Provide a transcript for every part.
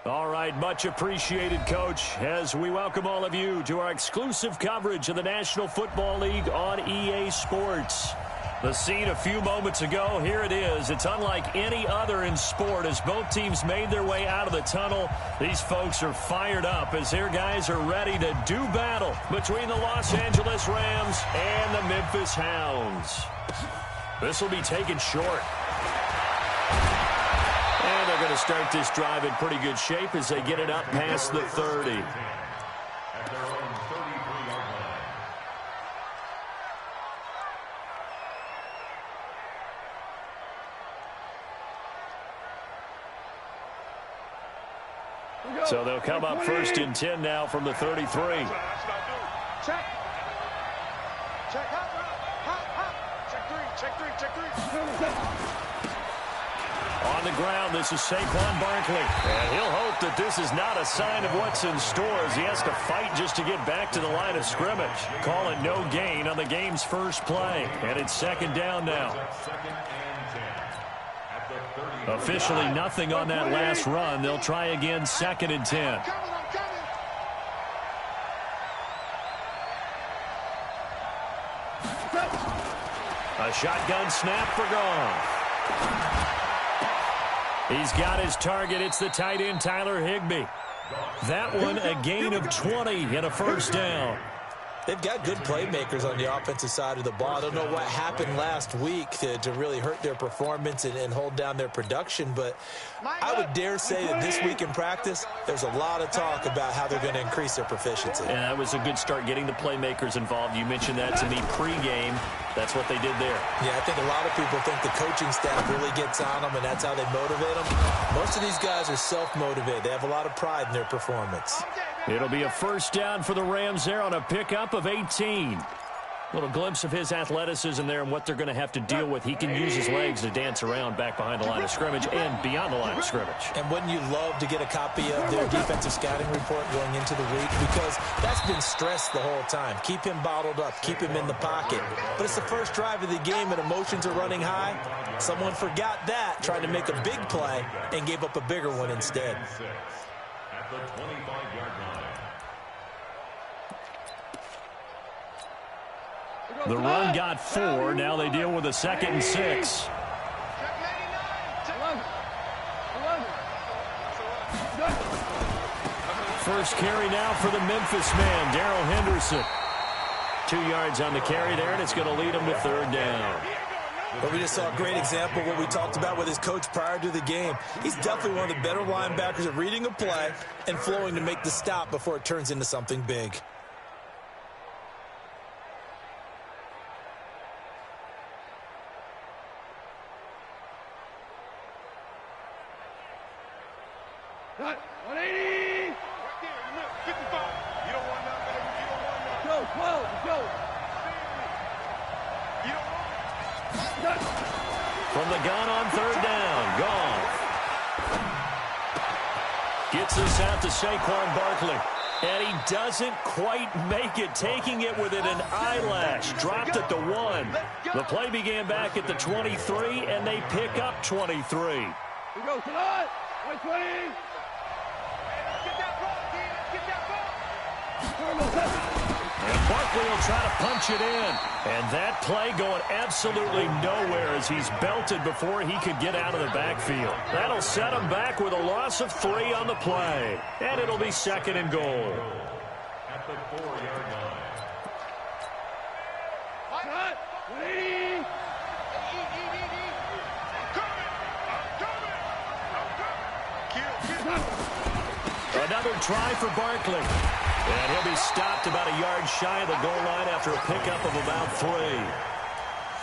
All right, much appreciated, Coach, as we welcome all of you to our exclusive coverage of the National Football League on EA Sports. The scene a few moments ago, here it is. It's unlike any other in sport as both teams made their way out of the tunnel. These folks are fired up as their guys are ready to do battle between the Los Angeles Rams and the Memphis Hounds. This will be taken short. And they're going to start this drive in pretty good shape as they get it up past the 30. So they'll come up first and 10 now from the 33. Check. Check. Check three. On the ground, this is Saquon Barkley. And he'll hope that this is not a sign of what's in store as he has to fight just to get back to the line of scrimmage. Call it no gain on the game's first play. And it's second down now. Officially nothing on that last run. They'll try again, second and 10. A shotgun snap for Goff. He's got his target. It's the tight end, Tyler Higbee. That one, a gain of 20 and a first down. They've got good playmakers on the offensive side of the ball. I don't know what happened last week to really hurt their performance and hold down their production, but I would dare say that this week in practice, there's a lot of talk about how they're going to increase their proficiency. And that was a good start getting the playmakers involved. You mentioned that to me pregame. That's what they did there. Yeah, I think a lot of people think the coaching staff really gets on them, and that's how they motivate them. Most of these guys are self-motivated. They have a lot of pride in their performance. It'll be a first down for the Rams there on a pickup of 18. Little glimpse of his athleticism there and what they're going to have to deal with. He can use his legs to dance around back behind the line of scrimmage and beyond the line of scrimmage. And wouldn't you love to get a copy of their defensive scouting report going into the week? Because that's been stressed the whole time. Keep him bottled up. Keep him in the pocket. But it's the first drive of the game and emotions are running high. Someone forgot that, tried to make a big play, and gave up a bigger one instead. At the 25-yard line. The run got 4. Now they deal with a second and 6. First carry now for the Memphis man, Darrell Henderson. 2 yards on the carry there, and it's going to lead him to third down. But we just saw a great example of what we talked about with his coach prior to the game. He's definitely one of the better linebackers at reading a play and flowing to make the stop before it turns into something big. From the gun on third down, Goff gets this out to Saquon Barkley. And he doesn't quite make it, taking it within an eyelash. Dropped at the 1. The play began back at the 23, and they pick up 23. We go tonight. 20. And Barkley will try to punch it in. And that play going absolutely nowhere as he's belted before he could get out of the backfield. That'll set him back with a loss of 3 on the play. And it'll be second and goal. At the 4-yard line. Another try for Barkley. And he'll be stopped about a yard shy of the goal line after a pickup of about 3.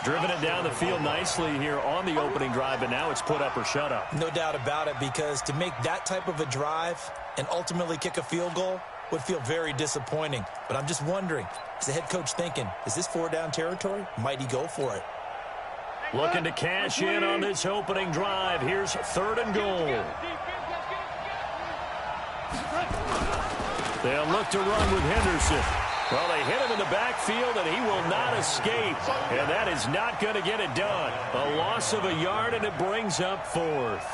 Driven it down the field nicely here on the opening drive, and now it's put up or shut up. No doubt about it, because to make that type of a drive and ultimately kick a field goal would feel very disappointing. But I'm just wondering, is the head coach thinking, is this 4-down territory? Might he go for it? Looking to cash in on this opening drive. Here's third and goal. They'll look to run with Henderson. Well, they hit him in the backfield, and he will not escape. And that is not going to get it done. A loss of a yard, and it brings up 4th.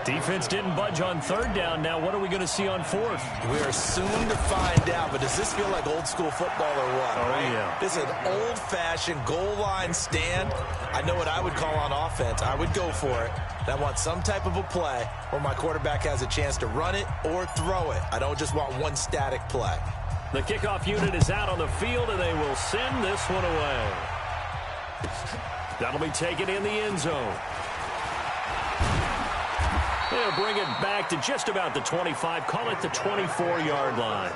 Defense didn't budge on third down. Now what are we going to see on fourth? We are soon to find out, but does this feel like old school football or what? Oh, right? yeah. This is an old-fashioned goal line stand. I know what I would call on offense. I would go for it. And I want some type of a play where my quarterback has a chance to run it or throw it. I don't just want one static play. The kickoff unit is out on the field, and they will send this one away. That'll be taken in the end zone. They'll bring it back to just about the 25. Call it the 24-yard line.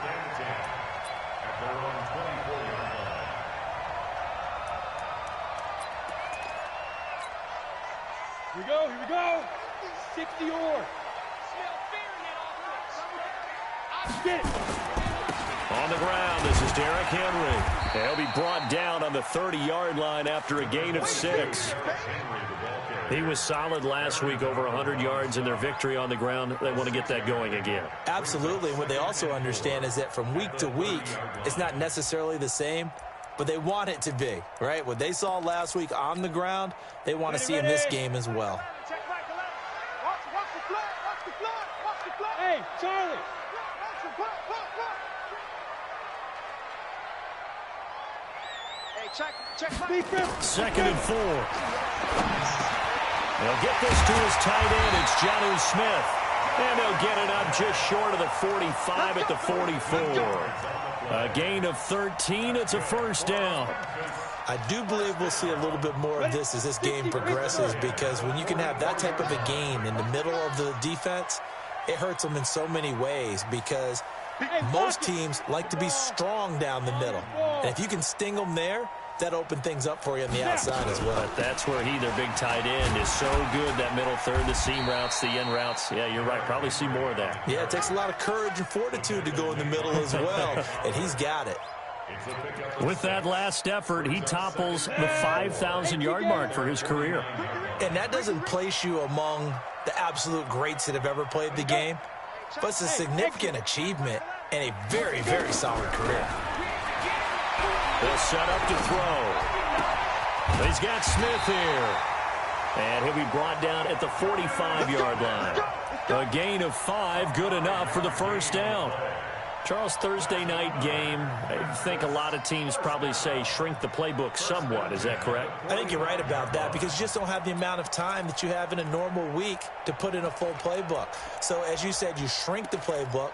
Here we go, here we go. 60 or. Get it. On the ground, this is Derrick Henry. He'll be brought down on the 30-yard line after a gain of 6. He was solid last week, over 100 yards in their victory on the ground. They want to get that going again. Absolutely. And what they also understand is that from week to week, it's not necessarily the same, but they want it to be, right? What they saw last week on the ground, they want to see in this game as well. Hey, Charlie. Second and 4. They'll get this to his tight end. It's Jonnu Smith. And they'll get it up just short of the 45 at the 44. A gain of 13. It's a first down. I do believe we'll see a little bit more of this as this game progresses, because when you can have that type of a gain in the middle of the defense, it hurts them in so many ways, because most teams like to be strong down the middle. And if you can sting them there, that opened things up for you on the outside as well. But that's where their big tight end, is so good. That middle third, the seam routes, the end routes. Yeah, you're right. Probably see more of that. Yeah, it takes a lot of courage and fortitude to go in the middle as well, and he's got it. With that last effort, he topples the 5,000-yard mark for his career. And that doesn't place you among the absolute greats that have ever played the game, but it's a significant achievement and a very, very solid career. They'll set up to throw. He's got Smith here. And he'll be brought down at the 45-yard line. A gain of 5, good enough for the first down. Charles, Thursday night game, I think a lot of teams probably say shrink the playbook somewhat. Is that correct? I think you're right about that, because you just don't have the amount of time that you have in a normal week to put in a full playbook. So as you said, you shrink the playbook,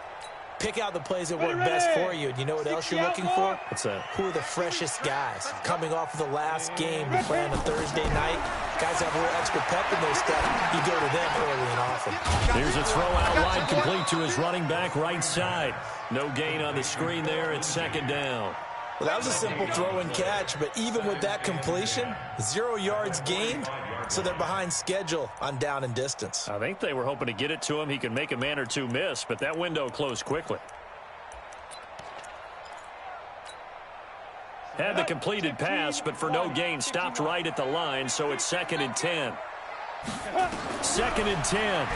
pick out the plays that work best for you. And you know what else you're looking for? What's that? Who are the freshest guys? Coming off of the last game to play on a Thursday night, guys have a little extra pep in their step. You go to them early and often. Here's a throw out wide, complete to his running back right side. No gain on the screen there. It's second down. Well, that was a simple throw and catch, but even with that completion, 0 yards gained, so they're behind schedule on down and distance. I think they were hoping to get it to him. He can make a man or two miss, but that window closed quickly. Had the completed pass, but for no gain, stopped right at the line, so it's second and 10. Second and 10.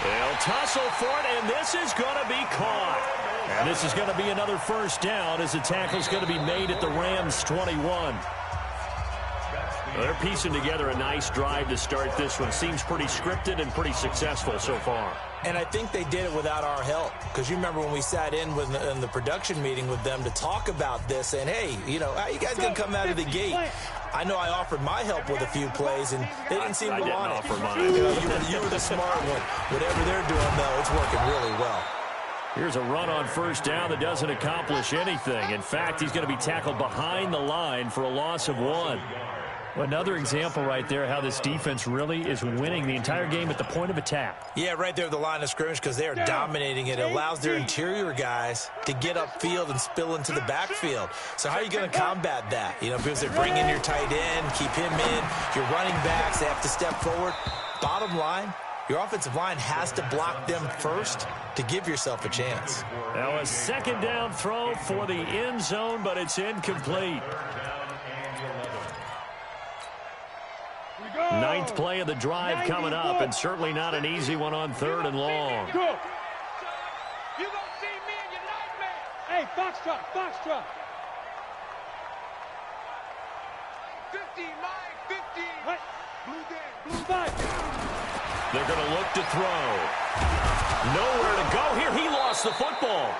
They'll tussle for it, and this is going to be caught. And this is going to be another first down, as the tackle's going to be made at the Rams' 21. They're piecing together a nice drive to start this one. Seems pretty scripted and pretty successful so far. And I think they did it without our help, because you remember when we sat in the production meeting with them to talk about this, and hey, you know, how you guys going to come out of the gate? I know I offered my help with a few plays, and they didn't seem to want it. I didn't offer mine. You were the smart one. Whatever they're doing, though, it's working really well. Here's a run on first down that doesn't accomplish anything. In fact, he's going to be tackled behind the line for a loss of 1. Another example right there how this defense really is winning the entire game at the point of attack. Yeah, right there at the line of scrimmage, because they are dominating it. It allows their interior guys to get upfield and spill into the backfield. So how are you going to combat that? You know, because they bring in your tight end, keep him in, your running backs, they have to step forward. Bottom line, your offensive line has to block them first to give yourself a chance. Now a second down throw for the end zone, but it's incomplete. Ninth play of the drive coming up, and certainly not an easy one on third and long. You gonna see me in your nightmare. Hey, Foxtrot, Foxtrot. 50, Mike, 50. What? They're going to look to throw. Nowhere to go here. He lost the football.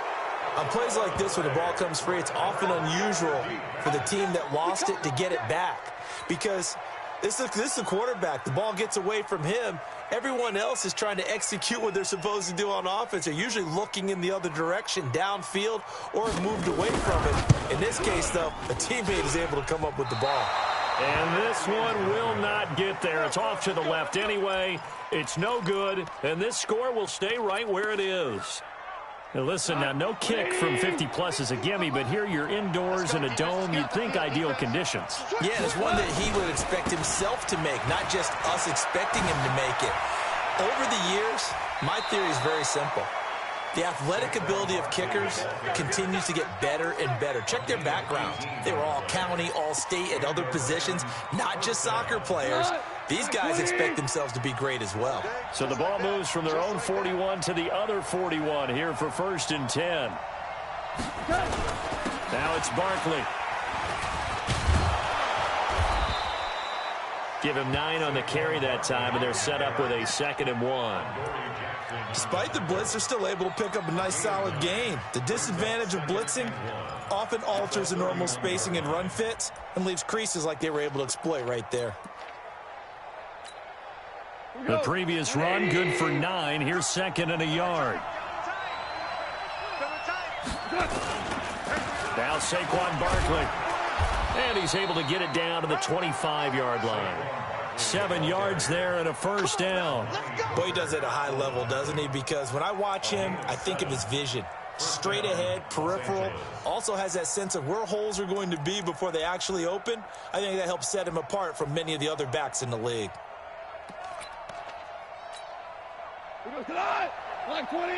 On plays like this, when the ball comes free, it's often unusual for the team that lost it to get it back. Because this is the quarterback. The ball gets away from him. Everyone else is trying to execute what they're supposed to do on offense. They're usually looking in the other direction, downfield, or have moved away from it. In this case, though, a teammate is able to come up with the ball. And this one will not get there. It's off to the left anyway. It's no good, and this score will stay right where it is. Now listen, now no kick from 50-plus is a gimme, but here you're indoors in a dome. You'd think ideal conditions. Yeah, it's one that he would expect himself to make, not just us expecting him to make it. Over the years, my theory is very simple. The athletic ability of kickers continues to get better and better. Check their backgrounds. They were all county, all state, at other positions, not just soccer players. These guys expect themselves to be great as well. So the ball moves from their own 41 to the other 41 here for 1st and 10. Now it's Barkley. Give him 9 on the carry that time, and they're set up with a 2nd and 1. Despite the blitz, they're still able to pick up a nice, solid gain. The disadvantage of blitzing often alters the normal spacing and run fits and leaves creases like they were able to exploit right there. The previous run, good for 9. Here's 2nd and a yard. Now Saquon Barkley. And he's able to get it down to the 25-yard line. 7 yards there and a 1st down. Boy, he does it at a high level, doesn't he? Because when I watch him, I think of his vision. Straight ahead, peripheral. Also has that sense of where holes are going to be before they actually open. I think that helps set him apart from many of the other backs in the league. Line 20.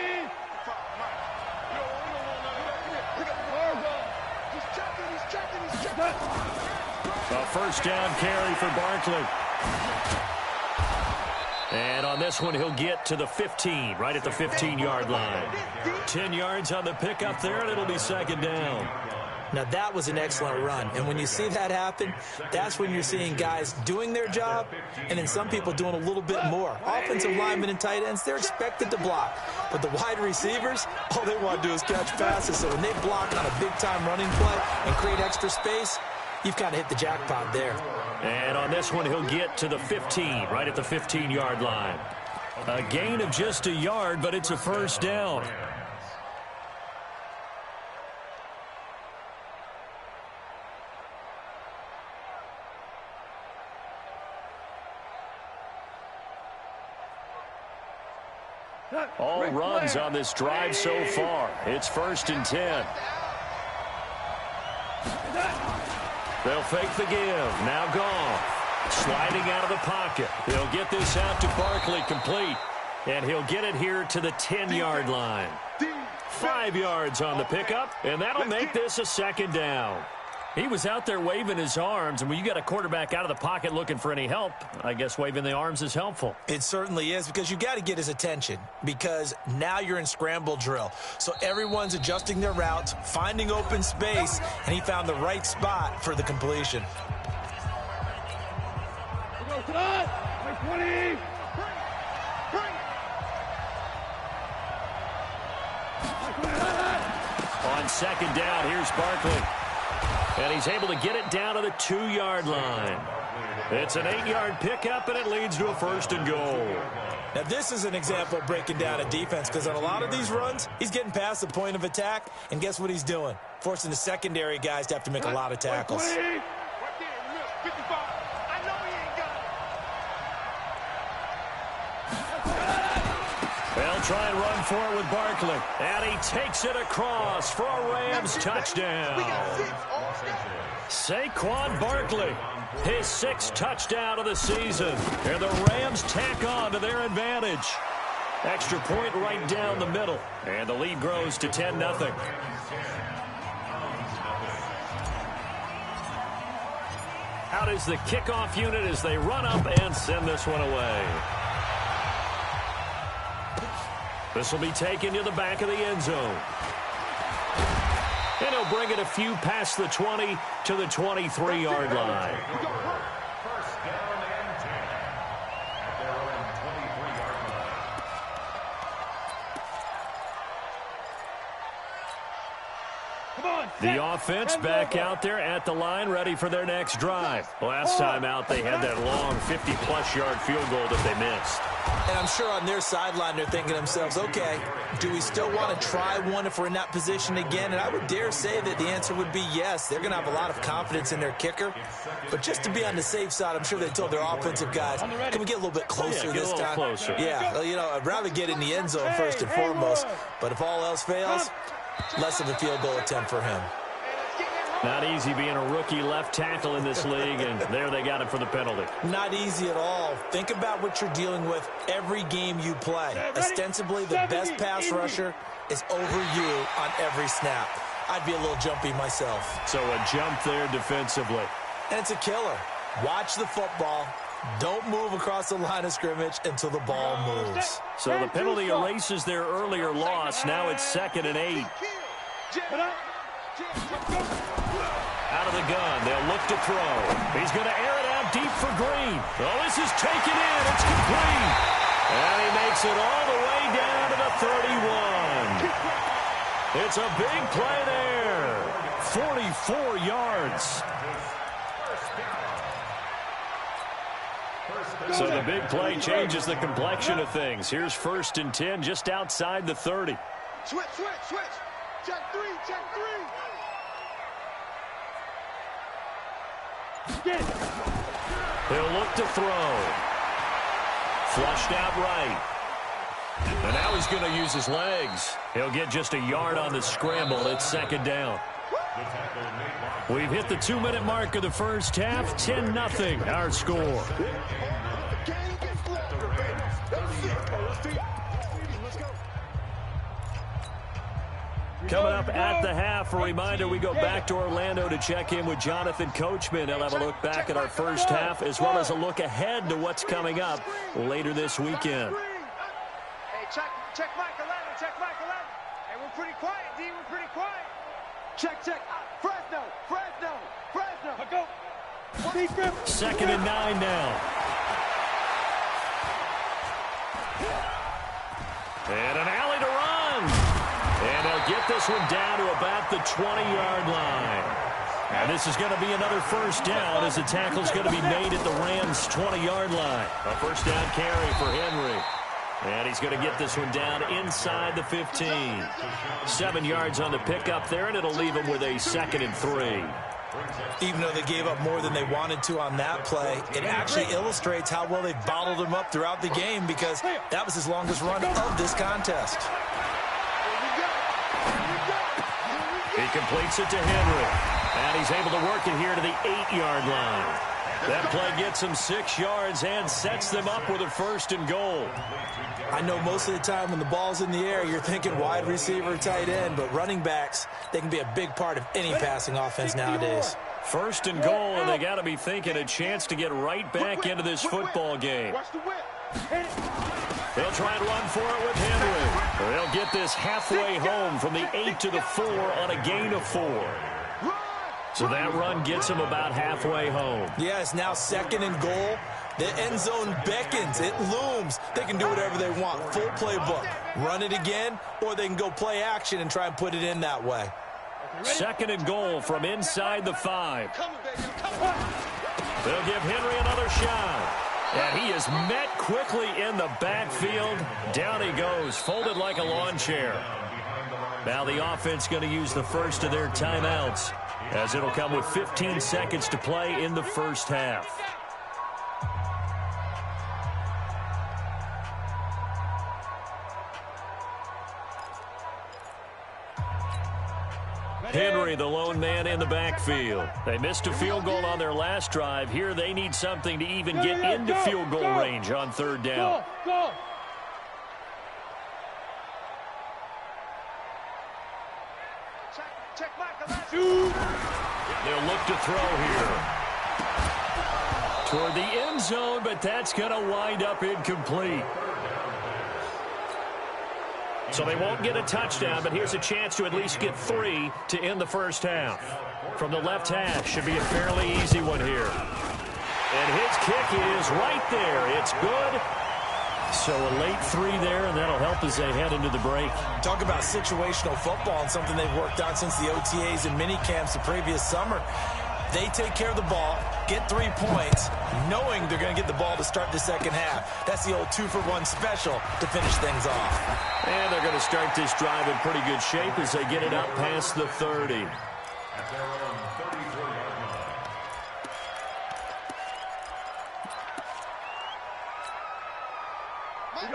A 1st down carry for Barkley. And on this one, he'll get to the 15, right at the 15-yard line. 10 yards on the pickup there, and it'll be 2nd down. Now, that was an excellent run. And when you see that happen, that's when you're seeing guys doing their job and then some people doing a little bit more. Offensive linemen and tight ends, they're expected to block. But the wide receivers, all they want to do is catch passes. So when they block on a big-time running play and create extra space, you've kind of hit the jackpot there. And on this one, he'll get to the 15, right at the 15-yard line. A gain of just a yard, but it's a 1st down. All runs on this drive so far. It's 1st and 10. They'll fake the give. Now Goff sliding out of the pocket. He'll get this out to Barkley, complete. And he'll get it here to the 10-yard line. 5 yards on the pickup, and that'll make this a 2nd down. He was out there waving his arms, and when you got a quarterback out of the pocket looking for any help, I guess waving the arms is helpful. It certainly is, because you got to get his attention, because now you're in scramble drill. So everyone's adjusting their routes, finding open space, and he found the right spot for the completion. On 2nd down, here's Barkley. And he's able to get it down to the 2-yard line. It's an 8-yard pickup, and it leads to a 1st and goal. Now, this is an example of breaking down a defense, because on a lot of these runs, he's getting past the point of attack, and guess what he's doing? Forcing the secondary guys to have to make a lot of tackles. They'll try and run for it with Barkley. And he takes it across for a Rams touchdown. Saquon Barkley, his 6th touchdown of the season. And the Rams tack on to their advantage. Extra point right down the middle. And the lead grows to 10-0. Out is the kickoff unit as they run up and send this one away. This will be taken to the back of the end zone. And he'll bring it a few past the 20 to the 23-yard line. First down and 10. The offense back out there at the line, ready for their next drive. Last time out, they had that long 50-plus yard field goal that they missed. And I'm sure on their sideline they're thinking to themselves, okay, do we still want to try one if we're in that position again? And I would dare say that the answer would be yes. They're going to have a lot of confidence in their kicker. But just to be on the safe side, I'm sure they told their offensive guys, can we get a little bit closer this time? Closer. Yeah, well, you know, I'd rather get in the end zone first and foremost. But if all else fails, less of a field goal attempt for him. Not easy being a rookie left tackle in this league, and there they got it for the penalty. Not easy at all. Think about what you're dealing with every game you play. Ostensibly, the best pass rusher is over you on every snap. I'd be a little jumpy myself. So a jump there defensively. And it's a killer. Watch the football. Don't move across the line of scrimmage until the ball moves. So the penalty erases their earlier loss. Now it's 2nd and 8. Out of the gun, they'll look to throw. He's going to air it out deep for Green. Oh, this is taken in. It's complete. And he makes it all the way down to the 31. It's a big play there. 44 yards. So the big play changes the complexion of things. Here's 1st and 10 just outside the 30. Switch. Check three. He'll look to throw. Flushed out right. And now he's going to use his legs. He'll get just a yard on the scramble. It's 2nd down. We've hit the 2-minute mark of the first half. 10-0 our score. Coming up at the half, a reminder, we go back to Orlando to check in with Jonathan Coachman. He'll have a look back at our first half as well as a look ahead to what's coming up later this weekend. Hey, check Mike 11. Hey, we're pretty quiet, D. We're pretty quiet. Check. Fresno. Go. 2nd and 9 now. And an alley to run. And they'll get this one down to about the 20-yard line. And this is going to be another first down as the tackle's going to be made at the Rams' 20-yard line. A first down carry for Henry. And he's going to get this one down inside the 15. 7 yards on the pickup there, and it'll leave him with a 2nd and 3. Even though they gave up more than they wanted to on that play, it actually illustrates how well they've bottled him up throughout the game because that was his longest run of this contest. He completes it to Henry. And he's able to work it here to the 8-yard line. That play gets him 6 yards and sets them up with a 1st and goal. I know most of the time when the ball's in the air, you're thinking wide receiver, tight end, but running backs, they can be a big part of any passing offense nowadays. 1st and goal, and they got to be thinking a chance to get right back into this football game. They'll try and run for it with Henry. They'll get this halfway home from the 8 to the 4 on a gain of 4. So that run gets them about halfway home. Yeah, it's now 2nd and goal. The end zone beckons. It looms. They can do whatever they want. Full playbook. Run it again, or they can go play action and try and put it in that way. 2nd and goal from inside the 5. They'll give Henry another shot. And he is met quickly in the backfield. Down he goes, folded like a lawn chair. Now the offense going to use the first of their timeouts, as it'll come with 15 seconds to play in the first half. Henry, the lone man in the backfield. They missed a field goal on their last drive. Here they need something to even get into field goal range on 3rd down. Go. Check Mike 11. They'll look to throw here. Toward the end zone, but that's going to wind up incomplete. So they won't get a touchdown, but here's a chance to at least get 3 to end the first half. From the left hash, should be a fairly easy one here. And his kick is right there. It's good. So a late 3 there, and that'll help as they head into the break. Talk about situational football and something they've worked on since the OTAs and mini camps the previous summer. They take care of the ball, get 3 points, knowing they're going to get the ball to start the second half. That's the old 2-for-1 special to finish things off. And they're going to start this drive in pretty good shape as they get it up past the 30.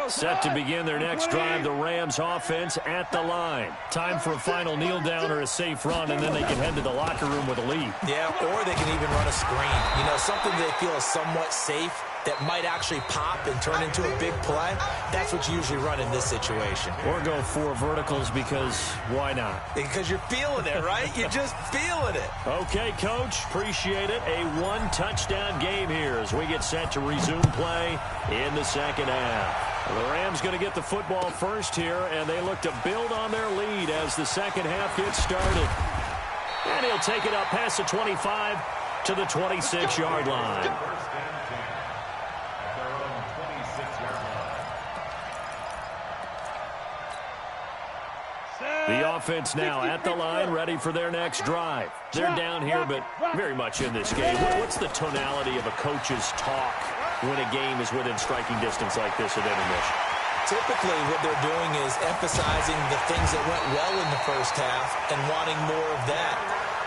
Set to begin their next drive, the Rams offense at the line. Time for a final kneel down or a safe run, and then they can head to the locker room with a lead. Yeah, or they can even run a screen. You know, something they feel is somewhat safe that might actually pop and turn into a big play. That's what you usually run in this situation. Or go 4 verticals because why not? Because you're feeling it, right? You're just feeling it. Okay, Coach, appreciate it. A 1-touchdown game here as we get set to resume play in the second half. The Rams going to get the football first here, and they look to build on their lead as the second half gets started. And he'll take it up past the 25 to the 26-yard line. The offense now at the line, ready for their next drive. They're down here, but very much in this game. What's the tonality of a coach's talk when a game is within striking distance like this at intermission? Typically, what they're doing is emphasizing the things that went well in the first half and wanting more of that.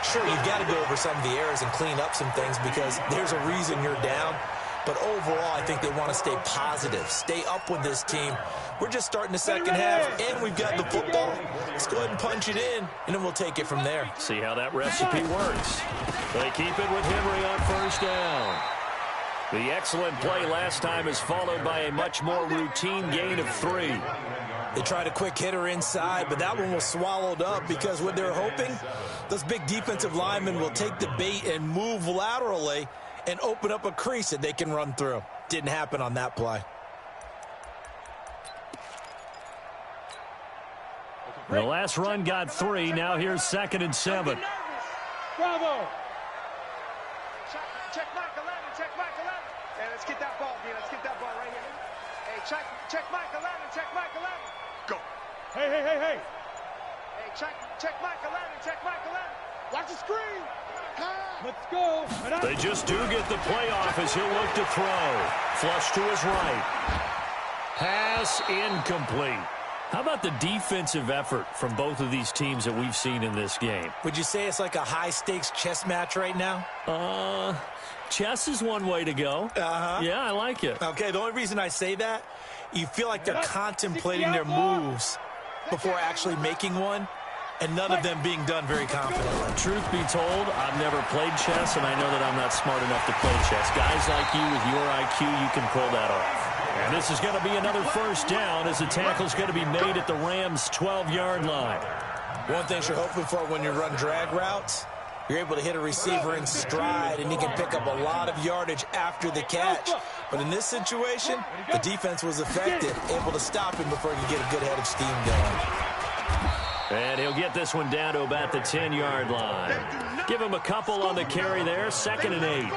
Sure, you've got to go over some of the errors and clean up some things because there's a reason you're down. But overall, I think they want to stay positive, stay up with this team. We're just starting the second half, and we've got the football. Let's go ahead and punch it in, and then we'll take it from there. See how that recipe works. They keep it with Henry on first down. The excellent play last time is followed by a much more routine gain of 3. They tried a quick hitter inside, but that one was swallowed up because what they're hoping, those big defensive linemen will take the bait and move laterally and open up a crease that they can run through. Didn't happen on that play. The last run got 3. Now here's 2nd and 7. Bravo. Check Mike 11. Check Mike 11. Hey, let's get that ball, D. Let's get that ball right here. Hey, check Mike 11. Check Mike 11. Go. Hey. Hey, check Mike 11. Check Mike 11. Watch the screen. Let's go. They just do get the play off as he'll look to throw. Flush to his right. Pass incomplete. How about the defensive effort from both of these teams that we've seen in this game? Would you say it's like a high-stakes chess match right now? Chess is one way to go. Yeah, I like it. Okay, the only reason I say that, you feel like they're contemplating their moves before actually making one, and none of them being done very confidently. Truth be told, I've never played chess, and I know that I'm not smart enough to play chess. Guys like you with your IQ, you can pull that off. And this is going to be another first down as the tackle's going to be made at the Rams' 12-yard line. One thing you're hoping for when you run drag routes, you're able to hit a receiver in stride, and he can pick up a lot of yardage after the catch. But in this situation, the defense was effective, able to stop him before he could get a good head of steam going. And he'll get this one down to about the 10-yard line. Give him a couple on the carry there, 2nd and 8.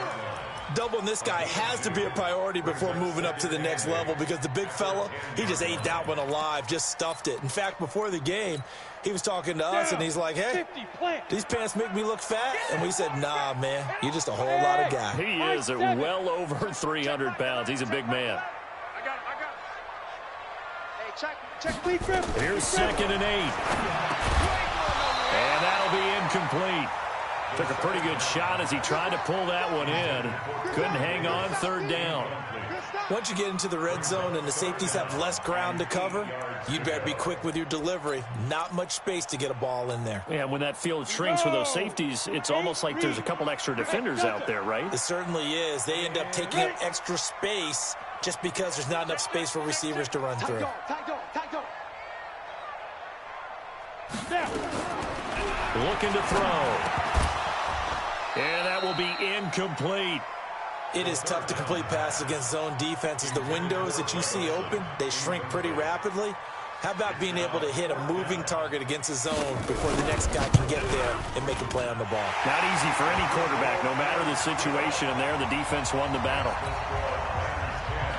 Doubling this guy has to be a priority before moving up to the next level because the big fella, he just ate that one alive, just stuffed it. In fact, before the game, he was talking to us, and he's like, hey, these pants make me look fat? And we said, nah, man, you're just a whole lot of guy. He is at well over 300 pounds. He's a big man. I got it. Hey, check Lee Griffin. Here's 2nd and 8. And that'll be incomplete. Took a pretty good shot as he tried to pull that one in. Couldn't hang on, 3rd down. Once you get into the red zone and the safeties have less ground to cover, you'd better be quick with your delivery. Not much space to get a ball in there. Yeah, when that field shrinks with those safeties, it's almost like there's a couple extra defenders out there, right? It certainly is. They end up taking up extra space just because there's not enough space for receivers to run through. Looking to throw. And that will be incomplete. It is tough to complete passes against zone defenses. The windows that you see open, they shrink pretty rapidly. How about being able to hit a moving target against a zone before the next guy can get there and make a play on the ball? Not easy for any quarterback, no matter the situation, and there the defense won the battle.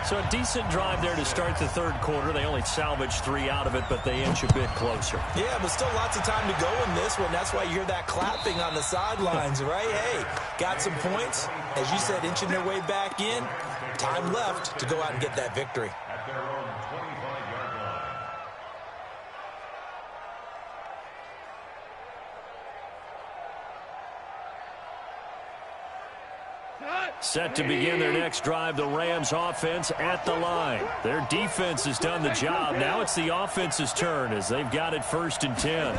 So a decent drive there to start the third quarter. They only salvaged 3 out of it, but they inch a bit closer. Yeah, but still lots of time to go in this one. That's why you hear that clapping on the sidelines, right? Hey, got some points. As you said, inching their way back in. Time left to go out and get that victory. At their own 25-yard line. Set to begin their next drive, the Rams offense at the line. Their defense has done the job. Now it's the offense's turn as they've got it 1st and 10.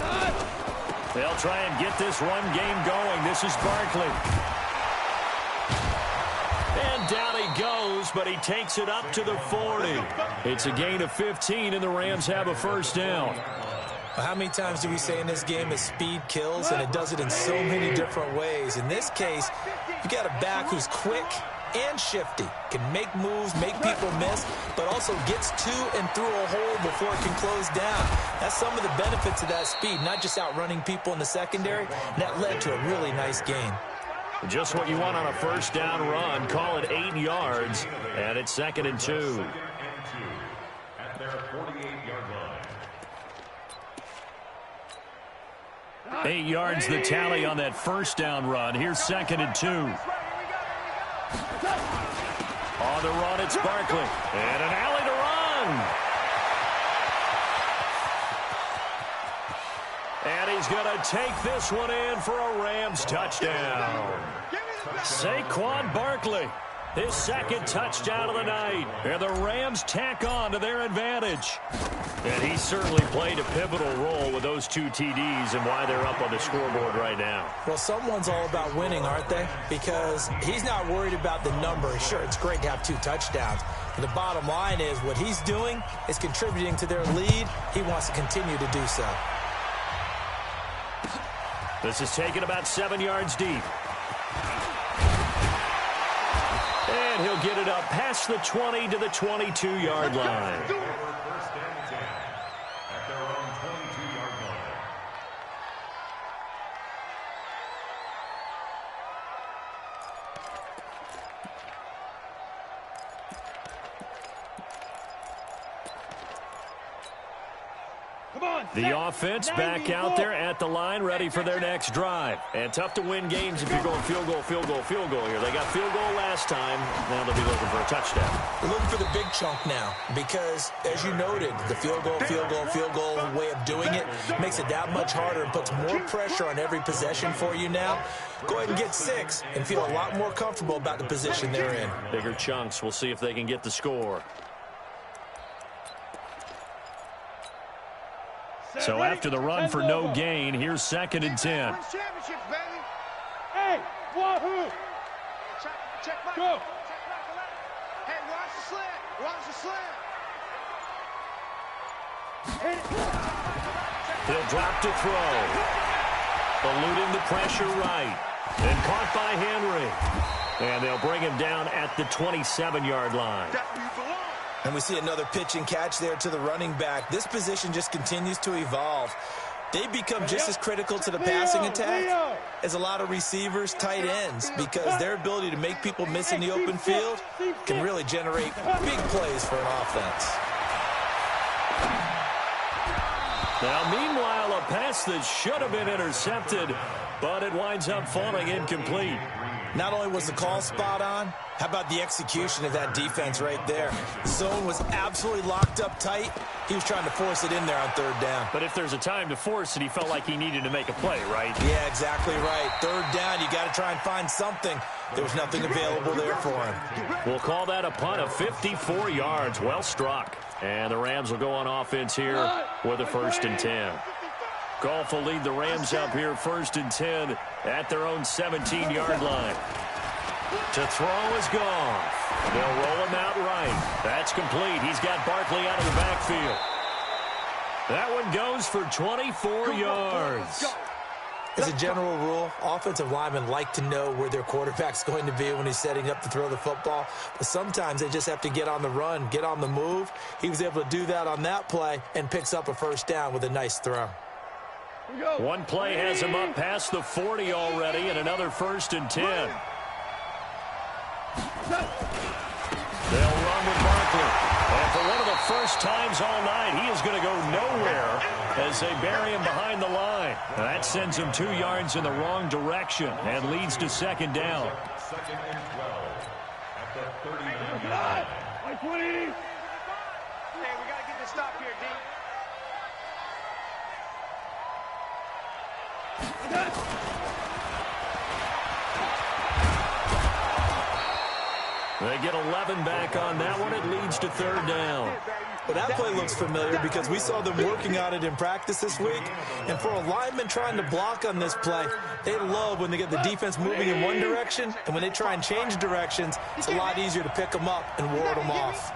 They'll try and get this run game going. This is Barkley. And down he goes, but he takes it up to the 40. It's a gain of 15, and the Rams have a 1st down. Well, how many times do we say in this game that speed kills, and it does it in so many different ways? In this case, you got a back who's quick and shifty, can make moves, make people miss, but also gets to and through a hole before it can close down. That's some of the benefits of that speed, not just outrunning people in the secondary, and that led to a really nice gain. Just what you want on a 1st down run. Call it 8 yards, and it's 2nd and 2. At their 48-yard line. 8 yards the tally on that 1st down run. Here's 2nd and 2. On the run, it's Barkley. And an alley to run. And he's going to take this one in for a Rams touchdown. Saquon Barkley, his 2nd touchdown of the night. And the Rams tack on to their advantage. And he certainly played a pivotal role with those 2 TDs and why they're up on the scoreboard right now. Well, someone's all about winning, aren't they? Because he's not worried about the number. Sure, it's great to have 2 touchdowns. But the bottom line is what he's doing is contributing to their lead. He wants to continue to do so. This is taken about 7 yards deep. And he'll get it up past the 20 to the 22-yard line. First and 10 at their own 22-yard line. The offense back out there at the line, ready for their next drive. And tough to win games if you're going field goal, field goal, field goal here. They got field goal last time. Now they'll be looking for a touchdown. We're looking for the big chunk now because, as you noted, the field goal, field goal, field goal way of doing it makes it that much harder and puts more pressure on every possession for you now. Go ahead and get 6 and feel a lot more comfortable about the position they're in. Bigger chunks. We'll see if they can get the score. So after the run for no gain, here's 2nd and 10. Hey, wahoo! Check Mike. Go. Hey, watch the slant. Watch the slant. He'll drop to throw. Eluding the pressure right. And caught by Henry. And they'll bring him down at the 27-yard line. And we see another pitch and catch there to the running back. This position just continues to evolve. They become just as critical to the passing attack as a lot of receivers, tight ends, because their ability to make people miss in the open field can really generate big plays for an offense. Now, meanwhile, a pass that should have been intercepted, but it winds up falling incomplete. Not only was the call spot on, how about the execution of that defense right there? Zone was absolutely locked up tight. He was trying to force it in there on 3rd down. But if there's a time to force it, he felt like he needed to make a play, right? Yeah, exactly right. 3rd down, you got to try and find something. There was nothing available there for him. We'll call that a punt of 54 yards. Well struck. And the Rams will go on offense here with a 1st and 10. Goff will lead the Rams up here 1st and 10 at their own 17-yard line. To throw is Goff. They'll roll him out right. That's complete. He's got Barkley out of the backfield. That one goes for 24 yards. As a general rule, offensive linemen like to know where their quarterback's going to be when he's setting up to throw the football. But sometimes they just have to get on the run, get on the move. He was able to do that on that play and picks up a 1st down with a nice throw. One play has him up past the 40 already, and another 1st and 10. They'll run with Barkley. first times all night. He is going to go nowhere as they bury him behind the line. That sends him 2 yards in the wrong direction and leads to second down. Second and 12 at the 39 line. Hey, we got to get this stop here, D. They get 11 back on that one. It leads to third down. Well, that play looks familiar because we saw them working on it in practice this week. And for a lineman trying to block on this play, they love when they get the defense moving in one direction. And when they try and change directions, it's a lot easier to pick them up and ward them off.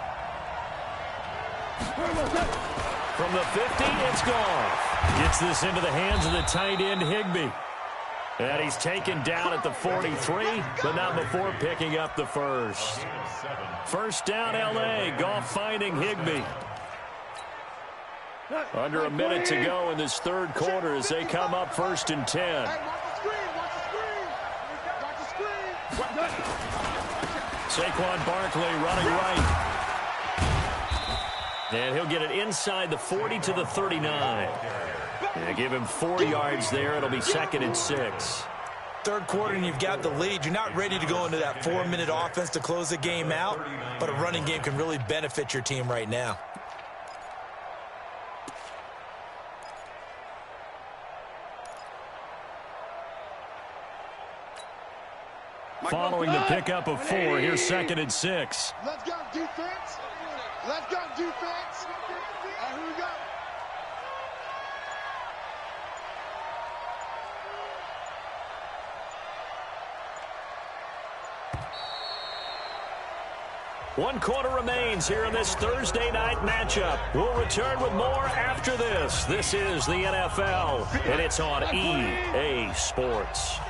From the 50, it's gone. Gets this into the hands of the tight end, Higbee. And he's taken down at the 43, but not before picking up the first. First down, L.A. Goff finding Higbee. Under a minute to go in this third quarter as they come up 1st and 10. Saquon Barkley running right. And he'll get it inside the 40 to the 39. And give him 4 yards there. It'll be 2nd and 6. Third quarter and you've got the lead. You're not ready to go into that 4-minute offense to close the game out, but a running game can really benefit your team right now. Following the pickup of 4, here's 2nd and 6. Let's go, defense. Let's go, defense. Here we go. One quarter remains here in this Thursday night matchup. We'll return with more after this. This is the NFL, and it's on EA Sports.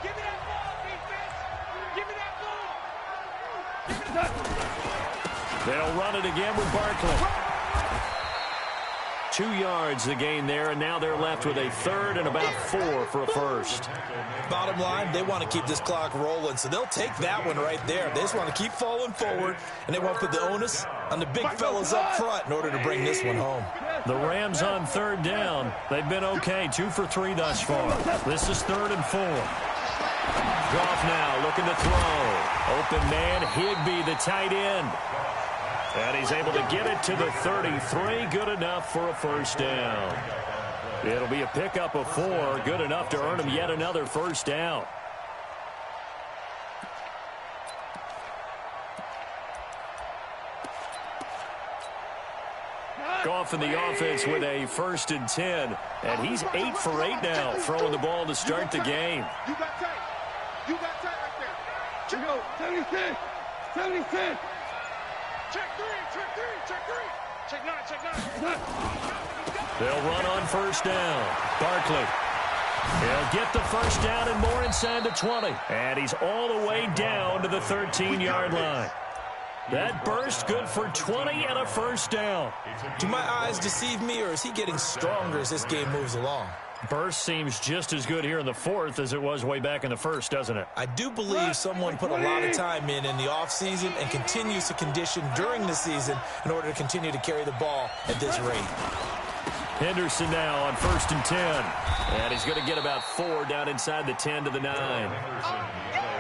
Give me that ball, defense. Give me that ball. Give me that. They'll run it again with Barkley. 2 yards the gain there, and now they're left with a third and about 4 for a first. Bottom line, they want to keep this clock rolling, so they'll take that one right there. They just want to keep falling forward, and they want to put the onus on the big fellas up front in order to bring this one home. The Rams on third down. They've been okay, 2 for 3 thus far. This is 3rd and 4. Goff now looking to throw. Open man, Higbee, the tight end. And he's able to get it to the 33. Good enough for a first down. It'll be a pickup of 4. Good enough to earn him yet another first down. Goff in the offense with a 1st and 10. And he's 8 for 8 now, throwing the ball to start the game. You got tight. You got tight right there. Check go. 76. 76. Check 3. Check 3. Check 3. Check 9. Check 9. They'll run on first down. Barkley. He'll get the first down and more inside the 20. And he's all the way down to the 13-yard line. That burst good for 20 and a first down. Do my eyes deceive me, or is he getting stronger as this game moves along? Burst seems just as good here in the 4th as it was way back in the 1st, doesn't it? I do believe someone put a lot of time in the offseason and continues to condition during the season in order to continue to carry the ball at this rate. Henderson now on 1st and 10. And he's going to get about 4 down inside the 10 to the 9.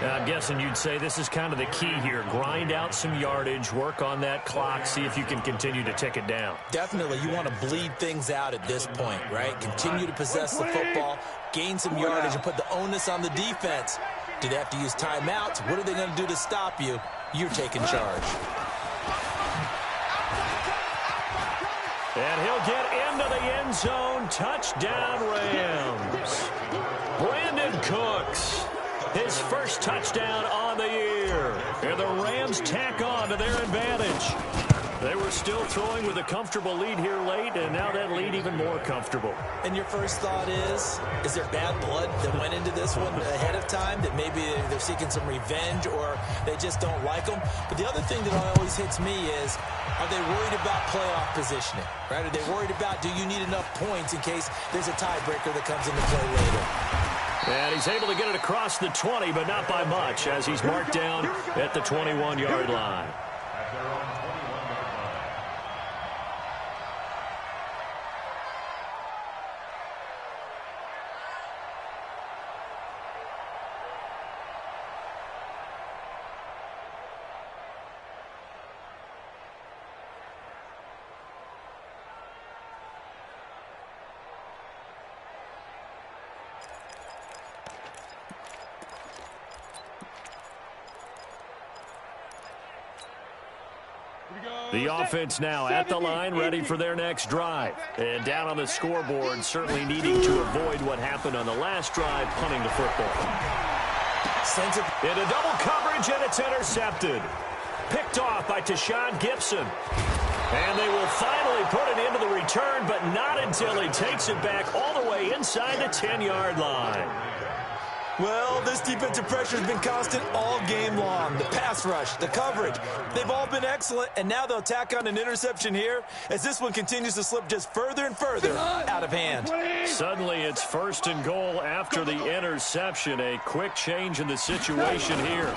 Now, I'm guessing you'd say this is kind of the key here. Grind out some yardage, work on that clock, see if you can continue to tick it down. Definitely. You want to bleed things out at this point, right? Continue to possess the football, gain some yardage, and put the onus on the defense. Do they have to use timeouts? What are they going to do to stop you? You're taking charge. And he'll get into the end zone. Touchdown, Rams. Brandon Cooks. His first touchdown on the year. And the Rams tack on to their advantage. They were still throwing with a comfortable lead here late, and now that lead even more comfortable. And your first thought is there bad blood that went into this one ahead of time, that maybe they're seeking some revenge or they just don't like them? But the other thing that always hits me is, are they worried about playoff positioning, right? Are they worried about, do you need enough points in case there's a tiebreaker that comes into play later? And he's able to get it across the 20, but not by much, as he's marked down at the 21-yard line. The offense now at the line, ready for their next drive. And down on the scoreboard, certainly needing to avoid what happened on the last drive, punting the football. Sends it into double coverage, and it's intercepted. Picked off by Tashawn Gibson. And they will finally put it into the return, but not until he takes it back all the way inside the 10-yard line. Well, this defensive pressure has been constant all game long. The pass rush, the coverage, they've all been excellent, and now they'll tack on an interception here as this one continues to slip just further and further out of hand. Suddenly, it's 1st and goal after the interception. A quick change in the situation here.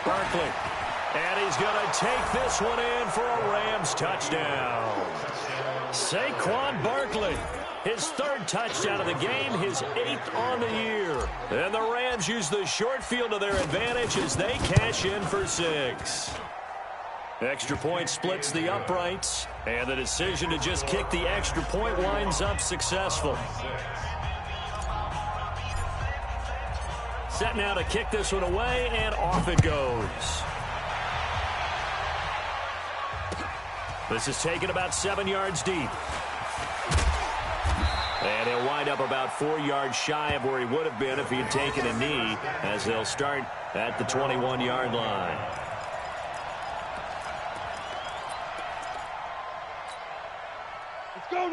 Barkley, and he's going to take this one in for a Rams touchdown. Saquon Barkley. His 3rd touchdown of the game, his 8th on the year. And the Rams use the short field to their advantage as they cash in for 6. Extra point splits the uprights, and the decision to just kick the extra point winds up successful. Set now to kick this one away, and off it goes. This is taken about 7 yards deep. And he'll wind up about 4 yards shy of where he would have been if he had taken a knee, as they'll start at the 21-yard line.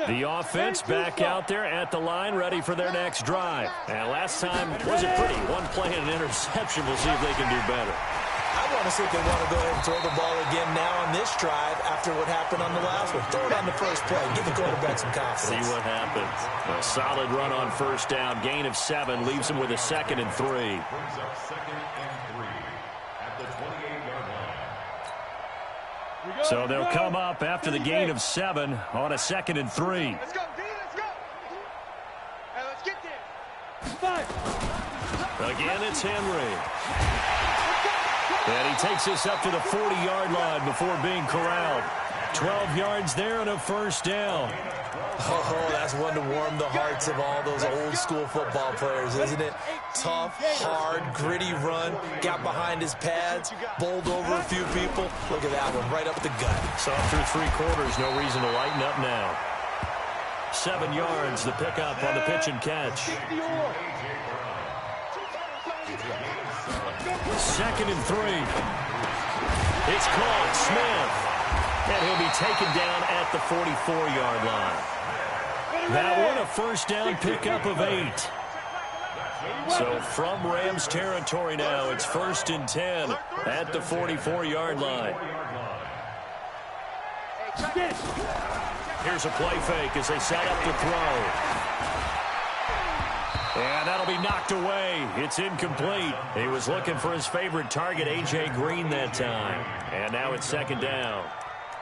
The offense back out there at the line, ready for their next drive. And last time wasn't pretty. One play and an interception. We'll see if they can do better. I want to see if they want to go ahead and throw the ball again now on this drive after what happened on the last one. Throw it on the first play. Give the quarterback some confidence. See what happens. A solid run on 1st down. Gain of 7 leaves him with a 2nd and 3. Brings up 2nd and 3 at the 28-yard line. So they'll come up after the gain of 7 on a 2nd and 3. Let's go, D, let's go. Hey, let's get there. Again, it's Henry. And he takes us up to the 40-yard line before being corralled. 12 yards there and a 1st down. Oh, that's one to warm the hearts of all those old-school football players, isn't it? Tough, hard, gritty run. Got behind his pads, bowled over a few people. Look at that one, right up the gut. So through 3 quarters, no reason to lighten up now. 7 yards, the pickup on the pitch and catch. 2nd and 3. It's caught. Smith. And he'll be taken down at the 44-yard line. That one a 1st down pickup of 8. So from Rams territory now, it's 1st and 10 at the 44-yard line. Here's a play fake as they set up to throw. And that'll be knocked away. It's incomplete. He was looking for his favorite target, A.J. Green, that time. And now it's 2nd down.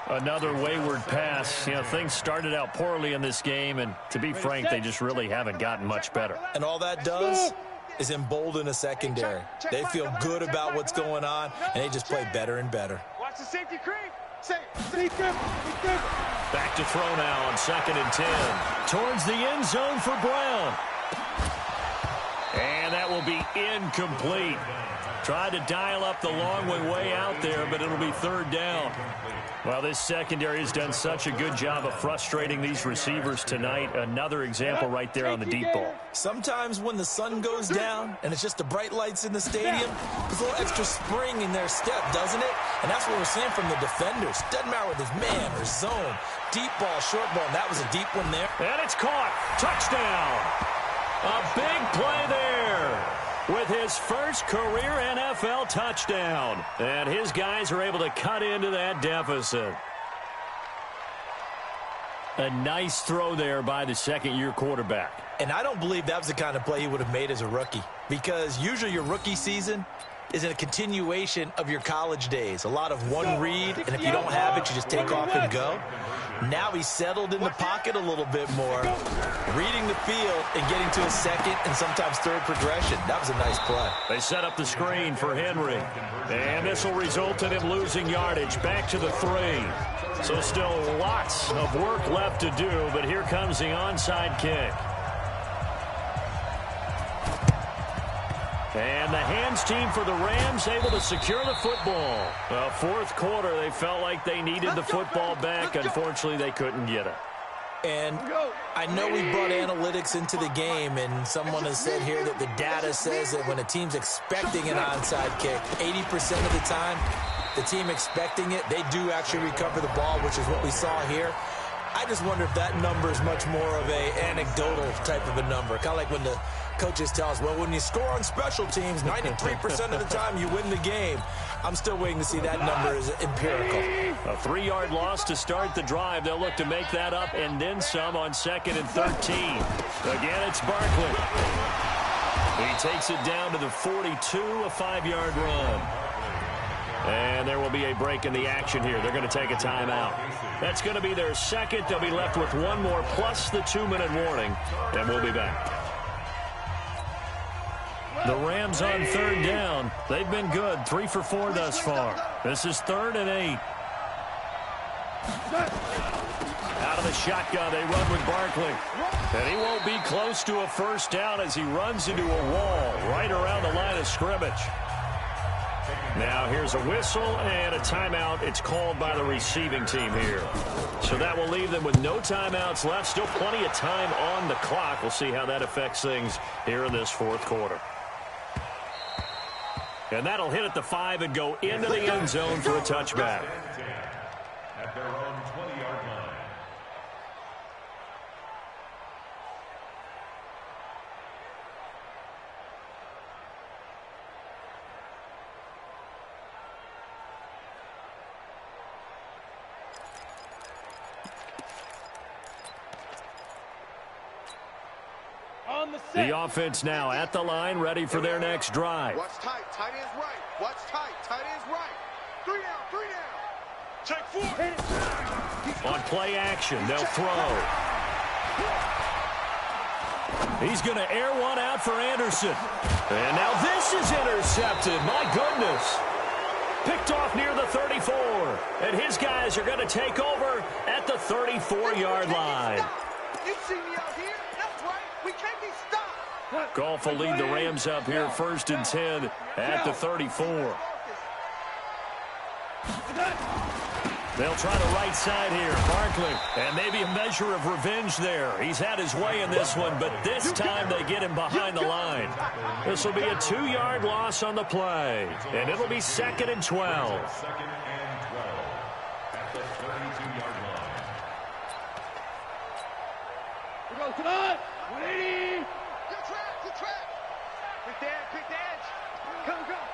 Another wayward pass. You know, things started out poorly in this game, and to be frank, they just really haven't gotten much better. And all that does is embolden a secondary. They feel good about what's going on, and they just play better and better. Watch the safety creep. Back to throw now on 2nd and 10. Towards the end zone for Brown. And that will be incomplete. Tried to dial up the long way out there, but it'll be 3rd down. Well, this secondary has done such a good job of frustrating these receivers tonight. Another example right there on the deep ball. Sometimes when the sun goes down and it's just the bright lights in the stadium, there's a little extra spring in their step, doesn't it? And that's what we're seeing from the defenders. Doesn't matter whether it's man or zone. Deep ball, short ball, and that was a deep one there. And it's caught. Touchdown. A big play there with his first career NFL touchdown. And his guys are able to cut into that deficit. A nice throw there by the 2nd-year quarterback. And I don't believe that was the kind of play he would have made as a rookie, because usually your rookie season is a continuation of your college days. A lot of one read, and if you don't have it, you just take off and go. Now he's settled in the pocket a little bit more, reading the field and getting to his 2nd and sometimes 3rd progression. That was a nice play. They set up the screen for Henry. And this will result in him losing yardage back to the 3. So still lots of work left to do, but here comes the onside kick. And the hands team for the Rams able to secure the football. Well, fourth quarter, they felt like they needed the football back. Unfortunately, they couldn't get it. And I know we brought analytics into the game, and someone has said here that the data says that when a team's expecting an onside kick, 80% of the time, the team expecting it, they do actually recover the ball, which is what we saw here. I just wonder if that number is much more of a anecdotal type of a number. Kind of like when the coaches tell us, well, when you score on special teams, 93% of the time you win the game. I'm still waiting to see that number is empirical. A 3-yard loss to start the drive. They'll look to make that up and then some on 2nd and 13. Again, it's Barkley. He takes it down to the 42, a 5-yard run. And there will be a break in the action here. They're going to take a timeout. That's going to be their second. They'll be left with one more plus the 2-minute warning. And we'll be back. The Rams on 3rd down. They've been good. 3 for 4 thus far. This is 3rd and 8. Out of the shotgun, they run with Barkley. And he won't be close to a first down as he runs into a wall right around the line of scrimmage. Now here's a whistle and a timeout. It's called by the receiving team here. So that will leave them with no timeouts left. Still plenty of time on the clock. We'll see how that affects things here in this fourth quarter. And that'll hit at the 5 and go into the end zone for a touchback. At their own 20-yard line. The offense now at the line, ready for their next drive. Watch tight. Tight end's right. Watch tight. Tight end's right. 3 down. 3 down. Check 4. On play action, they'll throw. He's going to air one out for Anderson. And now this is intercepted. My goodness. Picked off near the 34. And his guys are going to take over at the 34-yard line. You see me out here? That's right. We can't be stopped. Goff will lead the Rams up here 1st and 10 at the 34. They'll try the right side here. Barkley. And maybe a measure of revenge there. He's had his way in this one, but this time they get him behind the line. This will be a 2-yard loss on the play. And it'll be 2nd and 12. 2nd and 12 at the 32-yard line. We go to the 180. Good track. Good track. Pick the edge. Pick the edge. Come, come.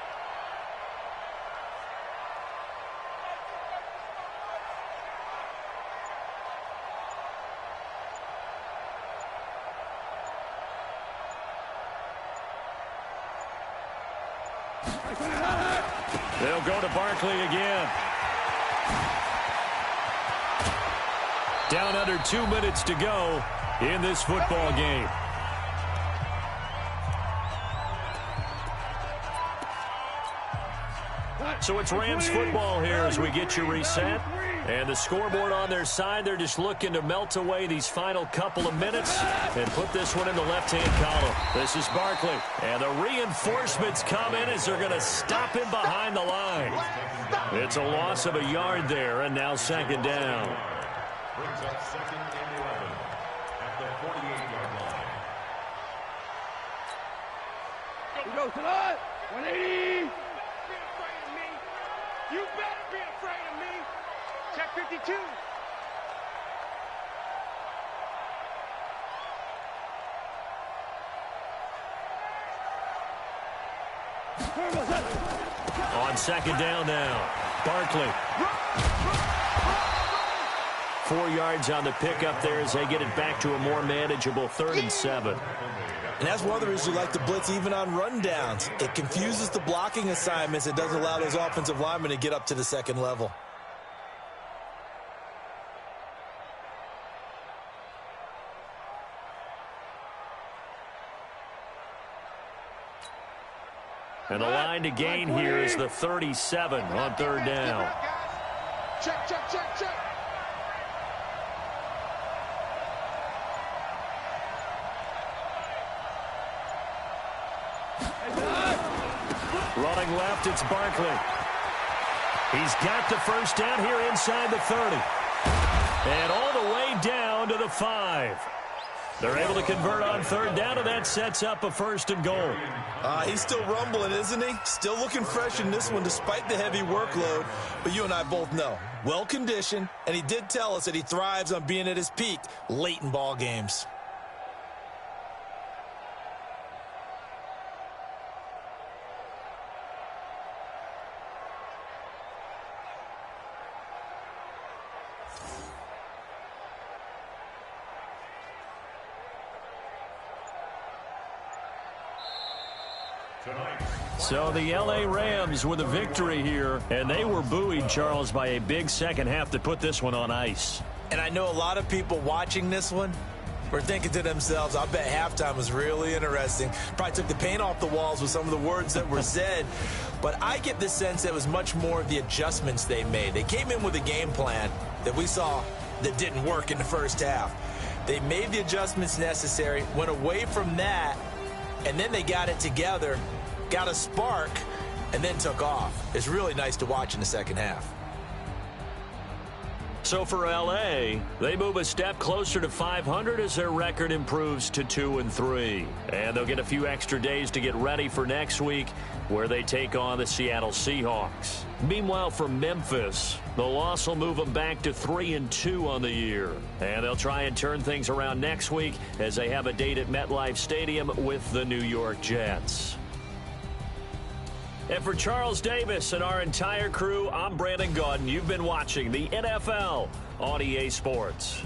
They'll go to Barkley again. Down under 2 minutes to go in this football game. So it's Rams football here as we get you reset. And the scoreboard on their side, they're just looking to melt away these final couple of minutes and put this one in the left-hand column. This is Barkley. And the reinforcements come in as they're going to stop him behind the line. It's a loss of a yard there, and now 2nd down. Brings up 2nd and 11 at the 48-yard line. We go to the 180. You better be afraid of me. Check 52. On 2nd down now, Barkley. 4 yards on the pickup there as they get it back to a more manageable 3rd and 7. And that's one of the reasons we like to blitz even on rundowns. It confuses the blocking assignments. It doesn't allow those offensive linemen to get up to the 2nd level. And the line to gain here is the 37 on 3rd down. Check, check, check, check. Running left, it's Barkley. He's got the first down here inside the 30. And all the way down to the 5. They're able to convert on third down, and that sets up a 1st and goal. He's still rumbling, isn't he? Still looking fresh in this one despite the heavy workload. But you and I both know, well-conditioned, and he did tell us that he thrives on being at his peak late in ball games. So the L.A. Rams with a victory here, and they were buoyed, Charles, by a big second half to put this one on ice. And I know a lot of people watching this one were thinking to themselves, I bet halftime was really interesting. Probably took the paint off the walls with some of the words that were said. But I get the sense that it was much more of the adjustments they made. They came in with a game plan that we saw that didn't work in the first half. They made the adjustments necessary, went away from that, and then they got it together, got a spark, and then took off. It's really nice to watch in the second half. So for L.A., they move a step closer to 500 as their record improves to 2-3. And they'll get a few extra days to get ready for next week, where they take on the Seattle Seahawks. Meanwhile, for Memphis, the loss will move them back to 3-2 on the year. And they'll try and turn things around next week as they have a date at MetLife Stadium with the New York Jets. And for Charles Davis and our entire crew, I'm Brandon Gaudin. You've been watching the NFL on EA Sports.